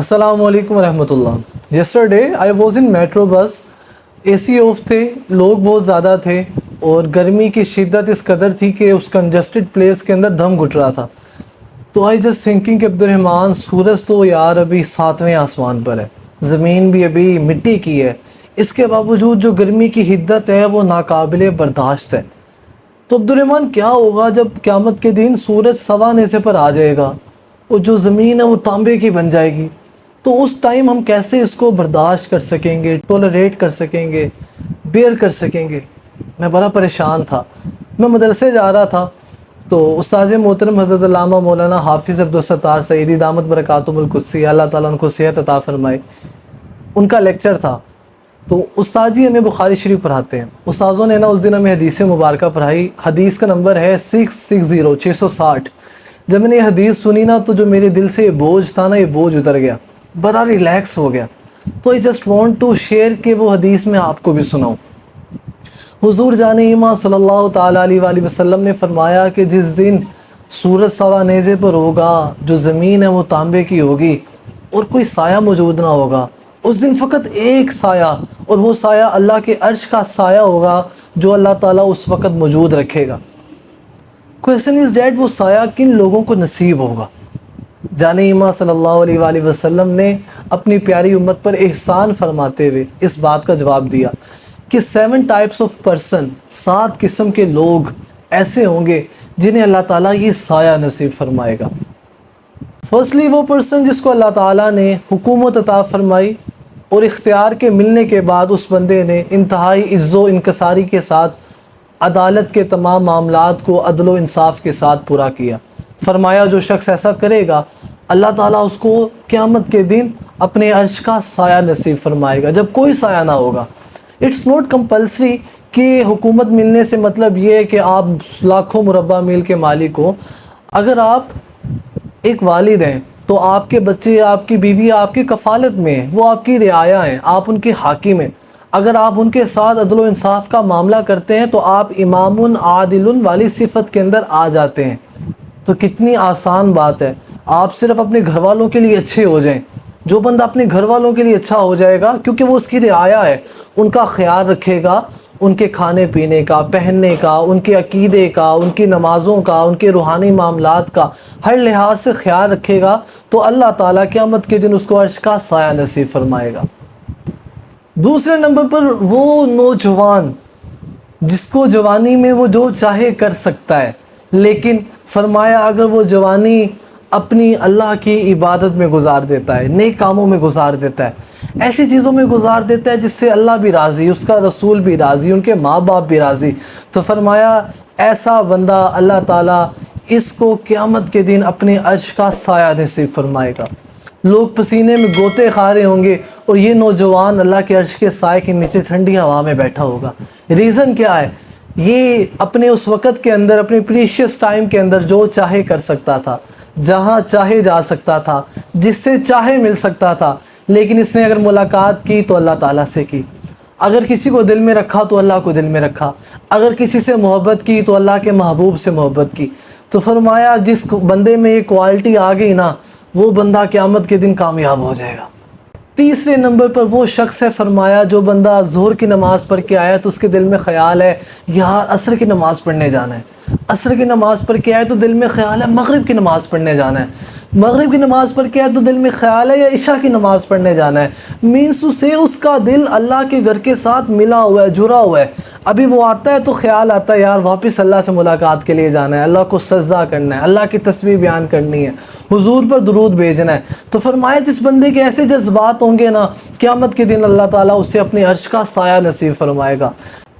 السلام علیکم ورحمۃ اللہ. Yesterday I was in metro bus. A C of تھے, لوگ بہت زیادہ تھے اور گرمی کی شدت اس قدر تھی کہ اس کنجسٹڈ پلیس کے اندر دم گھٹ رہا تھا. تو آئی جسٹ تھنکنگ کہ عبد الرحمٰن, سورج تو یار ابھی 7ویں آسمان پر ہے, زمین بھی ابھی مٹی کی ہے, اس کے باوجود جو گرمی کی حدت ہے وہ ناقابل برداشت ہے. تو عبد الرحمٰن کیا ہوگا جب قیامت کے دن سورج سوا نیزے پر آ جائے گا اور جو زمین ہے وہ تانبے کی بن جائے گی؟ تو اس ٹائم ہم کیسے اس کو برداشت کر سکیں گے, ٹولریٹ کر سکیں گے, بیئر کر سکیں گے؟ میں بڑا پریشان تھا. میں مدرسے جا رہا تھا تو استاذ محترم حضرت علامہ مولانا حافظ عبدالستار سعیدی دامت برکاتہم القدسی, اللہ تعالیٰ ان کو صحت عطا فرمائے, ان کا لیکچر تھا. تو استاد جی ہمیں بخاری شریف پڑھاتے ہیں. استاذوں نے اس دن ہمیں حدیث مبارکہ پڑھائی. حدیث کا نمبر ہے 660. جب میں نے یہ حدیث سنی تو جو میرے دل سے یہ بوجھ تھا یہ بوجھ اتر گیا, بڑا ریلیکس ہو گیا. تو I just want to share کہ وہ حدیث میں آپ کو بھی سناؤں. حضور جان ایماں صلی اللہ تعالیٰ علیہ وآلہ وسلم نے فرمایا کہ جس دن سورج سوا نیزے پر ہوگا, جو زمین ہے وہ تانبے کی ہوگی اور کوئی سایہ موجود نہ ہوگا, اس دن فقط ایک سایہ, اور وہ سایہ اللہ کے عرش کا سایہ ہوگا جو اللہ تعالیٰ اس وقت موجود رکھے گا. کویسچن از ڈیٹ, وہ سایہ کن لوگوں کو نصیب ہوگا؟ جان ایماں صلی اللہ علیہ وآلہ وسلم نے اپنی پیاری امت پر احسان فرماتے ہوئے اس بات کا جواب دیا کہ 7 ٹائپس آف پرسن, 7 قسم کے لوگ ایسے ہوں گے جنہیں اللہ تعالیٰ یہ سایہ نصیب فرمائے گا. فرسٹلی وہ پرسن جس کو اللہ تعالیٰ نے حکومت عطا فرمائی اور اختیار کے ملنے کے بعد اس بندے نے انتہائی عز و انکساری کے ساتھ عدالت کے تمام معاملات کو عدل و انصاف کے ساتھ پورا کیا. فرمایا جو شخص ایسا کرے گا اللہ تعالیٰ اس کو قیامت کے دن اپنے عرش کا سایہ نصیب فرمائے گا جب کوئی سایہ نہ ہوگا. اٹس نوٹ کمپلسری کہ حکومت ملنے سے مطلب یہ ہے کہ آپ لاکھوں مربع میل کے مالک ہوں. اگر آپ ایک والد ہیں تو آپ کے بچے, آپ کی بیوی آپ کی کفالت میں ہیں, وہ آپ کی رعایا ہیں, آپ ان کے حاکم ہیں. اگر آپ ان کے ساتھ عدل و انصاف کا معاملہ کرتے ہیں تو آپ امام عادل والی صفت کے اندر آ جاتے ہیں. تو کتنی آسان بات ہے, آپ صرف اپنے گھر والوں کے لیے اچھے ہو جائیں. جو بندہ اپنے گھر والوں کے لیے اچھا ہو جائے گا کیونکہ وہ اس کی رعایا ہے, ان کا خیال رکھے گا, ان کے کھانے پینے کا, پہننے کا, ان کے عقیدے کا, ان کی نمازوں کا, ان کے روحانی معاملات کا ہر لحاظ سے خیال رکھے گا, تو اللہ تعالیٰ قیامت کے دن اس کو عرش کا سایہ نصیب فرمائے گا. دوسرے نمبر پر وہ نوجوان جس کو جوانی میں وہ جو چاہے کر سکتا ہے, لیکن فرمایا اگر وہ جوانی اپنی اللہ کی عبادت میں گزار دیتا ہے, نیک کاموں میں گزار دیتا ہے, ایسی چیزوں میں گزار دیتا ہے جس سے اللہ بھی راضی, اس کا رسول بھی راضی, ان کے ماں باپ بھی راضی, تو فرمایا ایسا بندہ اللہ تعالیٰ اس کو قیامت کے دن اپنے عرش کا سایہ نصیب فرمائے گا. لوگ پسینے میں گوتے کھا رہے ہوں گے اور یہ نوجوان اللہ کے عرش کے سائے کے نیچے ٹھنڈی ہوا میں بیٹھا ہوگا. ریزن کیا ہے؟ یہ اپنے اس وقت کے اندر, اپنے پریشیس ٹائم کے اندر جو چاہے کر سکتا تھا, جہاں چاہے جا سکتا تھا, جس سے چاہے مل سکتا تھا, لیکن اس نے اگر ملاقات کی تو اللہ تعالیٰ سے کی. اگر کسی کو دل میں رکھا تو اللہ کو دل میں رکھا, اگر کسی سے محبت کی تو اللہ کے محبوب سے محبت کی. تو فرمایا جس بندے میں یہ کوالٹی آ گئی وہ بندہ قیامت کے دن کامیاب ہو جائے گا. تیسرے نمبر پر وہ شخص ہے, فرمایا جو بندہ ظہر کی نماز پڑھ کے آیا تو اس کے دل میں خیال ہے یار عصر کی نماز پڑھنے جانا ہے, عصر کی نماز پڑھ کے آئے تو دل میں خیال ہے مغرب کی نماز پڑھنے جانا ہے, مغرب کی نماز پڑھ کے آئے تو دل میں خیال ہے یا عشاء کی نماز پڑھنے جانا ہے. مینس سے اس کا دل اللہ کے گھر کے ساتھ ملا ہوا ہے, جڑا ہوا ہے. ابھی وہ آتا ہے تو خیال آتا ہے یار واپس اللہ سے ملاقات کے لیے جانا ہے, اللہ کو سجدہ کرنا ہے, اللہ کی تسبیح بیان کرنی ہے, حضور پر درود بھیجنا ہے. تو فرمایا جس بندے کے ایسے جذبات ہوں گے قیامت کے دن اللہ تعالیٰ اسے اپنے عرش کا سایہ نصیب فرمائے گا.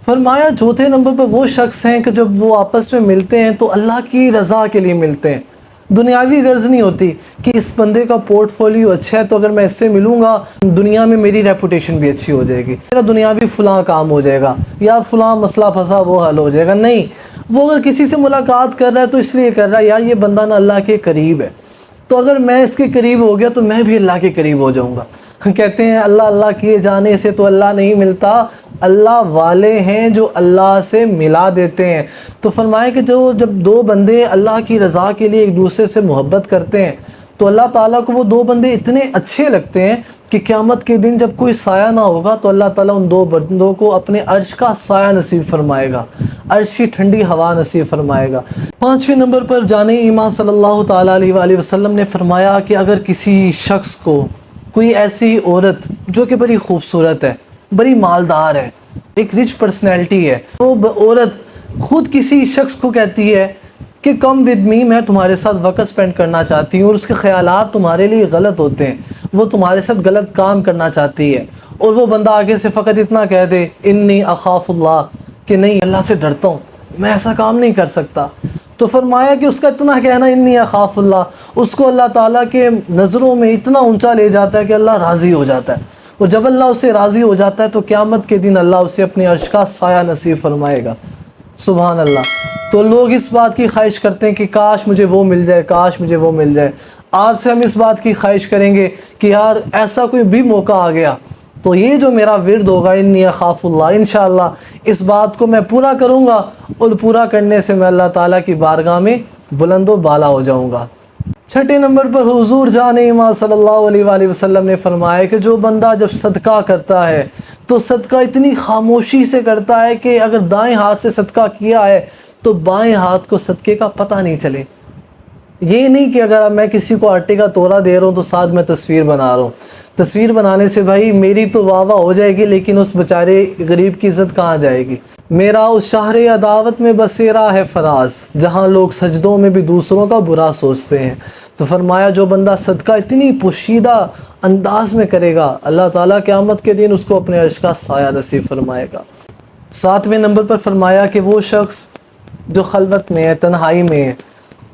فرمایا چوتھے نمبر پر وہ شخص ہیں کہ جب وہ آپس میں ملتے ہیں تو اللہ کی رضا کے لیے ملتے ہیں. دنیاوی غرض نہیں ہوتی کہ اس بندے کا پورٹ فولیو اچھا ہے تو اگر میں اس سے ملوں گا دنیا میں میری ریپوٹیشن بھی اچھی ہو جائے گی, میرا دنیاوی فلاں کام ہو جائے گا, یا فلاں مسئلہ پھنسا وہ حل ہو جائے گا. نہیں, وہ اگر کسی سے ملاقات کر رہا ہے تو اس لیے کر رہا ہے یار یہ بندہ اللہ کے قریب ہے, تو اگر میں اس کے قریب ہو گیا تو میں بھی اللہ کے قریب ہو جاؤں گا. کہتے ہیں اللہ اللہ کیے جانے سے تو اللہ نہیں ملتا, اللہ والے ہیں جو اللہ سے ملا دیتے ہیں. تو فرمایا کہ جب 2 بندے اللہ کی رضا کے لیے ایک دوسرے سے محبت کرتے ہیں تو اللہ تعالیٰ کو وہ دو بندے اتنے اچھے لگتے ہیں کہ قیامت کے دن جب کوئی سایہ نہ ہوگا تو اللہ تعالیٰ ان دو بندوں کو اپنے عرش کا سایہ نصیب فرمائے گا، عرش کی ٹھنڈی ہوا نصیب فرمائے گا۔ 5ویں نمبر پر جانے ایمان صلی اللہ تعالیٰ علیہ وآلہ وسلم نے فرمایا کہ اگر کسی شخص کو کوئی ایسی عورت جو کہ بڑی خوبصورت ہے، بڑی مالدار ہے، ایک رچ پرسنالٹی ہے، وہ عورت خود کسی شخص کو کہتی ہے کہ کم ود می، میں تمہارے ساتھ وقت سپینڈ کرنا چاہتی ہوں، اور اس کے خیالات تمہارے لیے غلط ہوتے ہیں، وہ تمہارے ساتھ غلط کام کرنا چاہتی ہے، اور وہ بندہ آگے سے فقط اتنا کہہ دے انی اخاف اللہ، کہ نہیں اللہ سے ڈرتا ہوں، میں ایسا کام نہیں کر سکتا، تو فرمایا کہ اس کا اتنا کہنا انی اخاف اللہ اس کو اللہ تعالیٰ کے نظروں میں اتنا اونچا لے جاتا ہے کہ اللہ راضی ہو جاتا ہے، اور جب اللہ اسے راضی ہو جاتا ہے تو قیامت کے دن اللہ اسے اپنے عرش کا سایہ نصیب فرمائے گا۔ سبحان اللہ۔ تو لوگ اس بات کی خواہش کرتے ہیں کہ کاش مجھے وہ مل جائے، کاش مجھے وہ مل جائے۔ آج سے ہم اس بات کی خواہش کریں گے کہ یار ایسا کوئی بھی موقع آ گیا تو یہ جو میرا ورد ہوگا انی اخاف اللہ، انشاءاللہ اس بات کو میں پورا کروں گا، اور پورا کرنے سے میں اللہ تعالیٰ کی بارگاہ میں بلند و بالا ہو جاؤں گا۔ 6 نمبر پر حضور جان ایمان صلی اللہ علیہ وآلہ وسلم نے فرمایا کہ جو بندہ جب صدقہ کرتا ہے تو صدقہ اتنی خاموشی سے کرتا ہے کہ اگر دائیں ہاتھ سے صدقہ کیا ہے تو بائیں ہاتھ کو صدقے کا پتہ نہیں چلے۔ یہ نہیں کہ اگر میں کسی کو آٹے کا تورا دے رہا ہوں تو ساتھ میں تصویر بنا رہا ہوں، تصویر بنانے سے بھائی میری تو واہ واہ ہو جائے گی لیکن اس بیچارے غریب کی عزت کہاں جائے گی۔ میرا اس شہر عداوت میں بسیرا ہے فراز، جہاں لوگ سجدوں میں بھی دوسروں کا برا سوچتے ہیں۔ تو فرمایا جو بندہ صدقہ اتنی پوشیدہ انداز میں کرے گا اللہ تعالیٰ قیامت کے دن اس کو اپنے عرش کا سایہ نصیب فرمائے گا۔ 7ویں نمبر پر فرمایا کہ وہ شخص جو خلوت میں ہے، تنہائی میں ہے،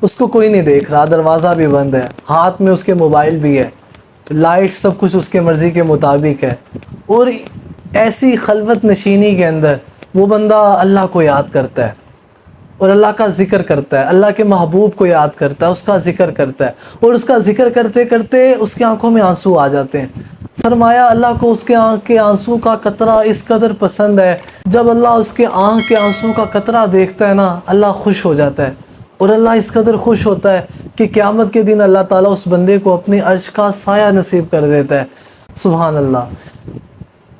اس کو کوئی نہیں دیکھ رہا، دروازہ بھی بند ہے، ہاتھ میں اس کے موبائل بھی ہے، لائٹ سب کچھ اس کے مرضی کے مطابق ہے، اور ایسی خلوت نشینی کے اندر وہ بندہ اللہ کو یاد کرتا ہے اور اللہ کا ذکر کرتا ہے، اللہ کے محبوب کو یاد کرتا ہے، اس کا ذکر کرتا ہے، اور اس کا ذکر کرتے کرتے اس کی آنکھوں میں آنسو آ جاتے ہیں۔ فرمایا اللہ کو اس کے آنکھ کے آنسو کا قطرہ اس قدر پسند ہے، جب اللہ اس کے آنکھ کے آنسو کا قطرہ دیکھتا ہے نا اللہ خوش ہو جاتا ہے، اور اللہ اس قدر خوش ہوتا ہے کہ قیامت کے دن اللہ تعالیٰ اس بندے کو اپنے عرش کا سایہ نصیب کر دیتا ہے۔ سبحان اللہ۔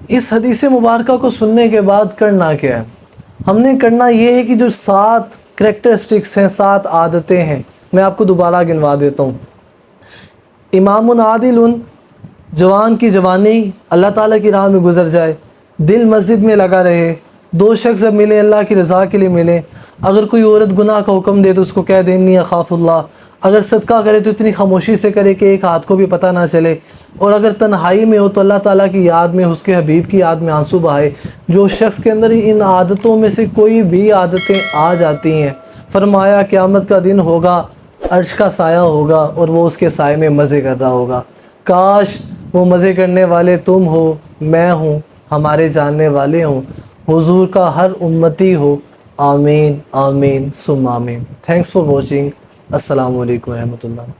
اس حدیث مبارکہ کو سننے کے بعد کرنا کیا ہے؟ ہم نے کرنا یہ ہے کہ جو 7 کریکٹرسٹکس ہیں، 7 عادتیں ہیں، میں آپ کو دوبارہ گنوا دیتا ہوں۔ امام عادل، جوان کی جوانی اللہ تعالیٰ کی راہ میں گزر جائے، دل مسجد میں لگا رہے، 2 شخص جب ملیں اللہ کی رضا کے لیے ملیں، اگر کوئی عورت گناہ کا حکم دے تو اس کو کہہ دے انی اخاف اللہ، اگر صدقہ کرے تو اتنی خاموشی سے کرے کہ ایک ہاتھ کو بھی پتہ نہ چلے، اور اگر تنہائی میں ہو تو اللہ تعالیٰ کی یاد میں، اس کے حبیب کی یاد میں آنسو بہائے۔ جو شخص کے اندر ان عادتوں میں سے کوئی بھی عادتیں آ جاتی ہیں، فرمایا قیامت کا دن ہوگا، عرش کا سایہ ہوگا اور وہ اس کے سائے میں مزے کر رہا ہوگا۔ کاش وہ مزے کرنے والے تم ہو، میں ہوں، ہمارے جاننے والے ہوں، حضور کا ہر امتی ہو۔ آمین آمین ثم آمین۔ Thanks for watching. السلام علیکم ورحمۃ اللہ۔